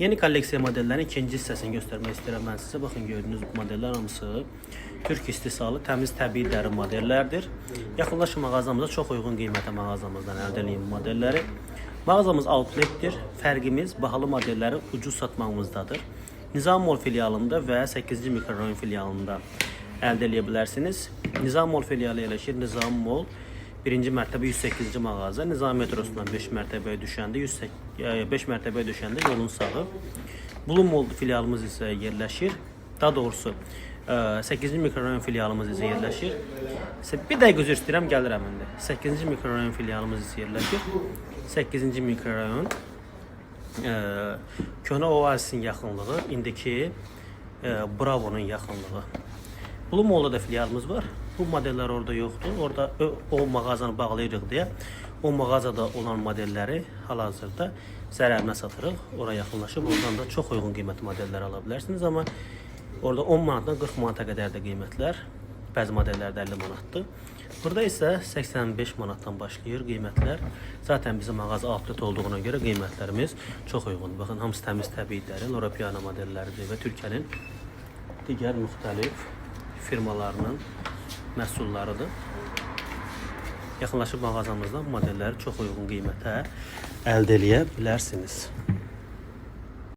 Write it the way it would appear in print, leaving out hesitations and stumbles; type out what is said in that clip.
Yeni kolleksiya modellərin ikinci hissəsini göstərmək istəyirəm mən sizə. Baxın, gördüyünüz bu modellər hamısı Türk istehsalı təmiz təbii dəri modellərdir. Yaxınlaşın mağazamıza, çox uyğun qiymətə mağazamızdan əldə edin bu modelləri. Mağazamız outletdir. Fərqimiz bahalı modelləri ucuz satmağımızdadır. Nizam Mall filialında və 8-ci mikrorayon filialında əldə edə bilərsiniz. Nizam Mall filialı yerləşir. Nizam Mall 1-ci mərtəbə 108-ci mağaza. Nizam metrosundan 5 mərtəbəyə düşəndə yolun sağı. Blue Mall filialımız isə yerləşir. Daha doğrusu 8-ci mikrorayon filialımız isə yerləşir. Bir dəqiqə üzr istəyirəm, gəlirəm indi. 8-ci mikrorayon filialımız isə yerləşir. 8-ci mikrorayon Köhnə Oazisin yaxınlığı, indiki Bravo'nun yaxınlığı. Blue Mall'da da filialımız var. Bu modeller orada yoxdur. Orada o mağazanı bağlayırıq deyə o mağazada olan modelləri hal-hazırda zərərinə satırıq. Oraya yaxınlaşıb oradan da çox uyğun qiymətli modellər ala bilərsiniz. Amma orada 10 manatdan 40 manata qədər də qiymətlər, bəzi modellərdə 50 manatdır. Burada isə 85 manatdan başlayır qiymətlər. Zaten bizim mağaza outlet olduğuna görə qiymətlərimiz çox uyğundur. Baxın, hamısı təmiz təbii dəri, Loro Piana modelləridir və Türkiyənin digər müxtəlif firmalarının məhsullarıdır. Yaxınlaşıb mağazamızdan modelləri çox uyğun qiymətə əldə edə bilərsiniz.